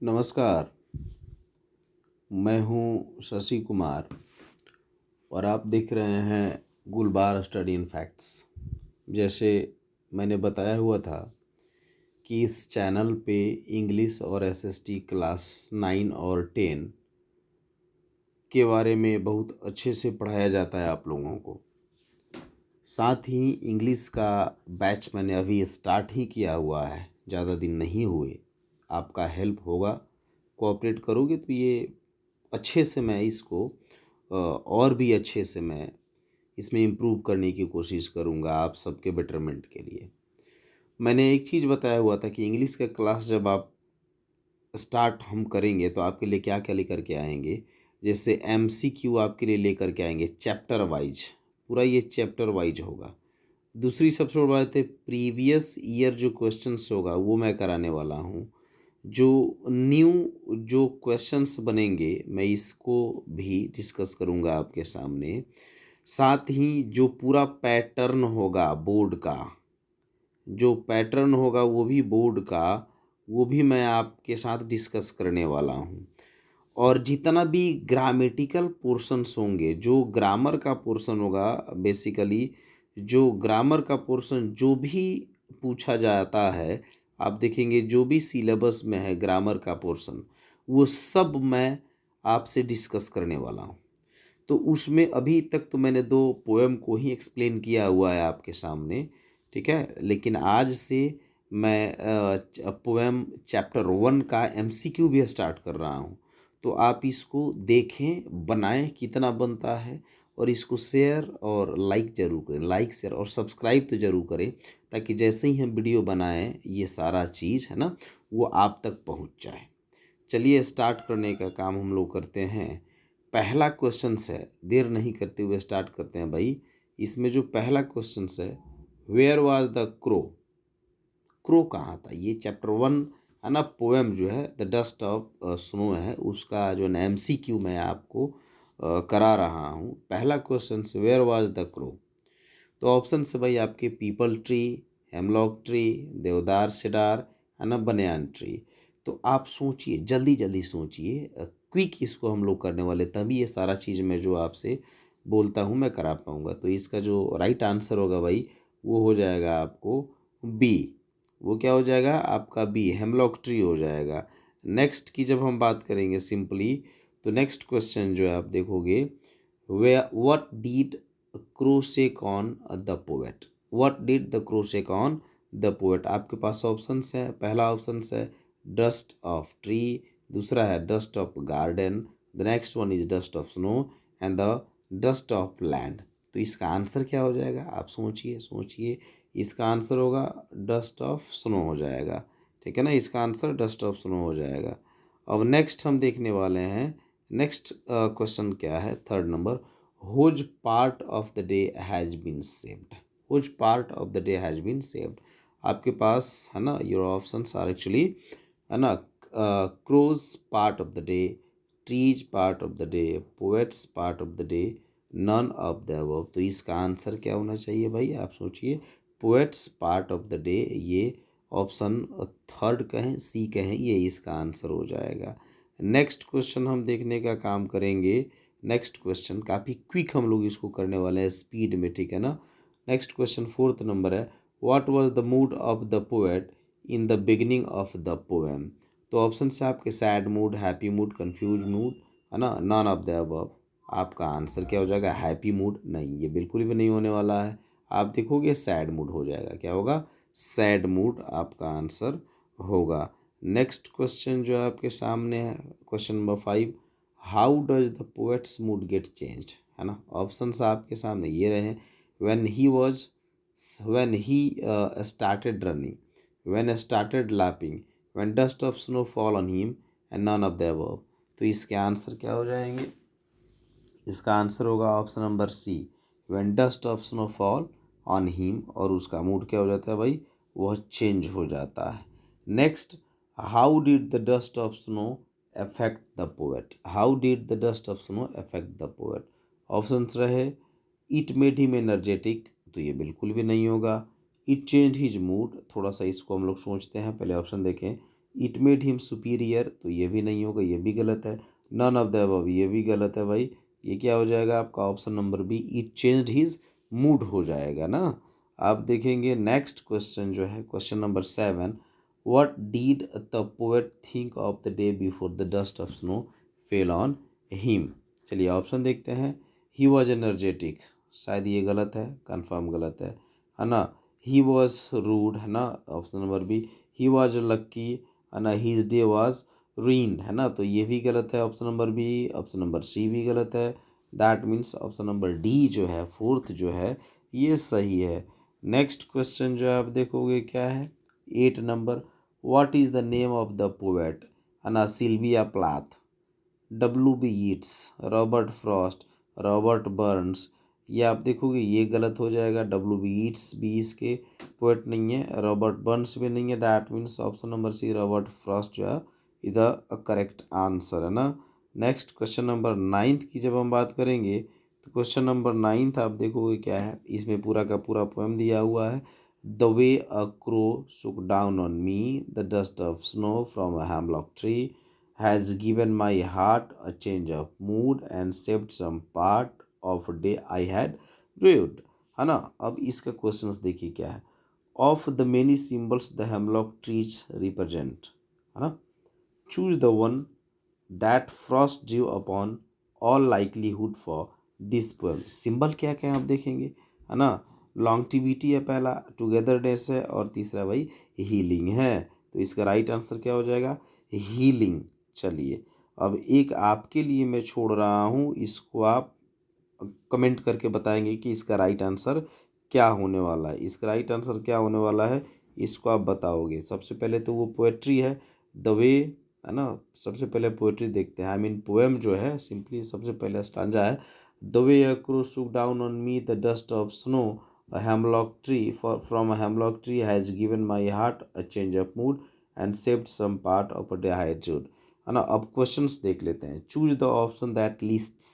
नमस्कार। मैं हूँ शशि कुमार और आप देख रहे हैं गुलबार स्टडी इन फैक्ट्स। जैसे मैंने बताया हुआ था कि इस चैनल पे इंग्लिश और एसएसटी क्लास 9 और 10 के बारे में बहुत अच्छे से पढ़ाया जाता है आप लोगों को। साथ ही इंग्लिश का बैच मैंने अभी स्टार्ट ही किया हुआ है, ज़्यादा दिन नहीं हुए। आपका हेल्प होगा, कोऑपरेट करोगे तो ये अच्छे से मैं इसको और भी अच्छे से मैं इसमें इम्प्रूव करने की कोशिश करूँगा आप सबके बेटरमेंट के लिए। मैंने एक चीज़ बताया हुआ था कि इंग्लिश का क्लास जब आप स्टार्ट हम करेंगे तो आपके लिए क्या क्या लेकर के आएंगे। जैसे एमसीक्यू आपके लिए लेकर के आएंगे चैप्टर वाइज, पूरा ये चैप्टर वाइज होगा। दूसरी सबसे बड़ी बात है, प्रीवियस ईयर जो क्वेश्चंस होगा वो मैं कराने वाला हूँ। जो न्यू जो क्वेश्चंस बनेंगे मैं इसको भी डिस्कस करूँगा आपके सामने। साथ ही जो पूरा पैटर्न होगा बोर्ड का, जो पैटर्न होगा वो भी बोर्ड का, वो भी मैं आपके साथ डिस्कस करने वाला हूँ। और जितना भी ग्रामेटिकल पोर्शंस होंगे, जो ग्रामर का पोर्शन होगा, बेसिकली जो ग्रामर का पोर्शन जो भी पूछा जाता है, आप देखेंगे जो भी सिलेबस में है ग्रामर का पोर्शन, वो सब मैं आपसे डिस्कस करने वाला हूँ। तो उसमें अभी तक तो मैंने 2 पोएम को ही एक्सप्लेन किया हुआ है आपके सामने, ठीक है? लेकिन आज से मैं पोएम चैप्टर 1 का एमसीक्यू भी स्टार्ट कर रहा हूँ। तो आप इसको देखें, बनाएँ, कितना बनता है और इसको शेयर और लाइक ज़रूर करें। लाइक, शेयर और सब्सक्राइब तो ज़रूर करें, ताकि जैसे ही हम वीडियो बनाएँ, ये सारा चीज़ है ना, वो आप तक पहुँच जाए। चलिए स्टार्ट करने का काम हम लोग करते हैं। पहला क्वेश्चन है, देर नहीं करते हुए स्टार्ट करते हैं भाई। इसमें जो पहला क्वेश्चन है, where was the crow. Crow कहाँ था? ये चैप्टर 1 है ना, पोएम जो है द डस्ट ऑफ स्नो है, उसका जो एमसीक्यू मैं आपको करा रहा हूँ। पहला क्वेश्चन से वेयर वाज द क्रो। तो ऑप्शन से भाई आपके पीपल ट्री, हेमलॉक ट्री, देवदार सिडार, है ना, बनियान ट्री। तो आप सोचिए, जल्दी जल्दी सोचिए, क्विक इसको हम लोग करने वाले, तभी ये सारा चीज़ मैं जो आपसे बोलता हूँ मैं करा पाऊँगा। तो इसका जो राइट आंसर होगा भाई, वो हो जाएगा आपको बी। वो क्या हो जाएगा आपका? बी, हेमलॉक ट्री हो जाएगा। नेक्स्ट की जब हम बात करेंगे सिंपली, तो नेक्स्ट क्वेश्चन जो है आप देखोगे, वे what did crochet on the poet. What did the crochet on the poet. आपके पास ऑप्शंस है। पहला ऑप्शन है डस्ट ऑफ ट्री, दूसरा है dust of garden, the next one is dust of snow and the dust of land. तो इसका answer क्या हो जाएगा? आप सोचिए सोचिए। इसका आंसर होगा डस्ट ऑफ स्नो हो जाएगा, ठीक है ना। इसका आंसर डस्ट ऑफ स्नो हो जाएगा। अब नेक्स्ट हम देखने वाले हैं, नेक्स्ट क्वेश्चन क्या है, third number, whose part of the day has been saved. Whose part of the day has been saved. आपके पास है ना, योर ऑप्शंस आर एक्चुअली, है ना, crow's part of the day, tree's part of the day, poet's part of the day, none of the above. तो इसका answer क्या होना चाहिए भाई? आप सोचिए। Poet's part of the day, ये ऑप्शन थर्ड कहें, सी कहें, ये इसका आंसर हो जाएगा। नेक्स्ट क्वेश्चन हम देखने का काम करेंगे। नेक्स्ट क्वेश्चन काफ़ी क्विक हम लोग इसको करने वाले हैं, स्पीड में, ठीक है ना। नेक्स्ट क्वेश्चन फोर्थ नंबर है, what was the mood off the poet in the beginning of the poem. तो ऑप्शन है आपके sad mood, happy mood, confuse mood, है ना, नॉन ऑफ द अबव। आपका आंसर क्या हो जाएगा? हैप्पी मूड नहीं, ये बिल्कुल भी नहीं होने वाला है। आप देखोगे सैड मूड हो जाएगा। क्या होगा? सैड मूड आपका आंसर होगा। नेक्स्ट क्वेश्चन जो है आपके सामने है, question number 5, how does the poet's mood get changed, है ना। ऑप्शंस आपके सामने ये रहे, when he was, when he started running, when started lapping, when dust of snow fall on him and none of the above. तो इसके answer क्या हो जाएंगे? इसका आंसर होगा option number C, when dust of snow fall on him. और उसका mood क्या हो जाता है भाई? वह चेंज हो जाता है। Next, how did the dust of snow affect the poet. How did the dust of snow affect the poet. Options रहे, इट मेड हिम एनर्जेटिक, तो ये बिल्कुल भी नहीं होगा। इट चेंज हिज मूड, थोड़ा सा इसको हम लोग सोचते हैं, पहले ऑप्शन देखें। इट मेड हिम सुपीरियर, तो ये भी नहीं होगा, ये भी गलत है। नन ऑफ द अबव, ये भी गलत है भाई। ये क्या हो जाएगा आपका option number B, it changed his mood हो जाएगा ना। आप देखेंगे नेक्स्ट क्वेश्चन जो है question number 7, what did the poet think of the day before the dust of snow fell on him. चलिए ऑप्शन देखते हैं। ही वॉज एनर्जेटिक, शायद ये गलत है, कंफर्म गलत है ना। ही वॉज रूड, है ना, option number B. He was lucky, है ना। हीज डे वॉज ruined, है ना, तो ये भी गलत है, option number B. Option number C भी गलत है। That means option number D जो है फोर्थ जो है ये सही है। नेक्स्ट क्वेश्चन जो है आप देखोगे क्या है 8 number, what is the name of the poet, है ना। Sylvia Plath, W.B. Yeats, Robert Frost, Robert Burns. ये आप देखोगे ये गलत हो जाएगा। W.B. यीट्स भी इसके पोएट नहीं है, रॉबर्ट बर्न्स भी नहीं है। That means option number C Robert Frost जो है इधर करेक्ट आंसर, है ना। नेक्स्ट क्वेश्चन नंबर 9 की जब हम बात करेंगे तो क्वेश्चन नंबर 9 आप देखोगे क्या है, इसमें पूरा का पूरा पोएम दिया हुआ है। द वे अ क्रो सुक down on me the dust of snow from a hemlock tree has given my heart a change of mood and saved some part of a day I had ruined, है ना। अब इसका questions देखिए क्या है। Of the many symbols the hemlock trees represent, है ना, choose the one that Frost due upon all likelihood for this poem. Symbol क्या क्या आप देखेंगे, है ना। लॉन्गटिविटी है पहला, टुगेदरनेस है, और तीसरा भाई हीलिंग है। तो इसका राइट आंसर क्या हो जाएगा, हीलिंग। चलिए अब एक आपके लिए मैं छोड़ रहा हूँ, इसको आप कमेंट करके बताएंगे कि इसका राइट आंसर क्या होने वाला है। इसका राइट आंसर क्या होने वाला है इसको आप बताओगे। सबसे पहले तो वो पोएट्री है द वे, है ना। सबसे पहले पोएट्री देखते हैं, आई मीन पोएम जो है सिंपली सबसे पहले स्टांजा है। द वे अ क्रो सुक down on me the dust of snow a hemlock tree from a hemlock tree has given my heart a change of mood and saved some part of a day I had ruined, है ना। अब questions देख लेते हैं। Choose the option that lists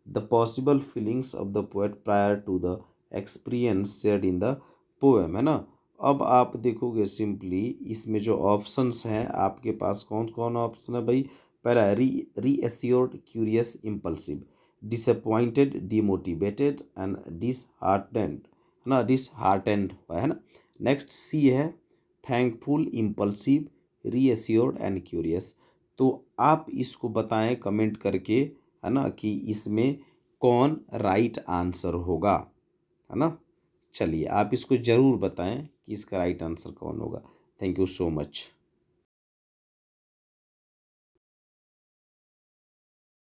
the possible feelings of the poet prior to the experience shared in the poem, है ना। अब आप देखोगे सिंपली इसमें जो ऑप्शंस हैं आपके पास कौन कौन ऑप्शन है भाई। पहला है reassured, curious, impulsive, disappointed, demotivated and disheartened, है ना, डिसहार्टेंड, है ना। नेक्स्ट सी है thankful, impulsive, reassured and curious. तो आप इसको बताएं कमेंट करके, है ना, कि इसमें कौन राइट आंसर होगा, है ना। चलिए आप इसको ज़रूर बताएं कि इसका राइट आंसर कौन होगा। Thank you so much.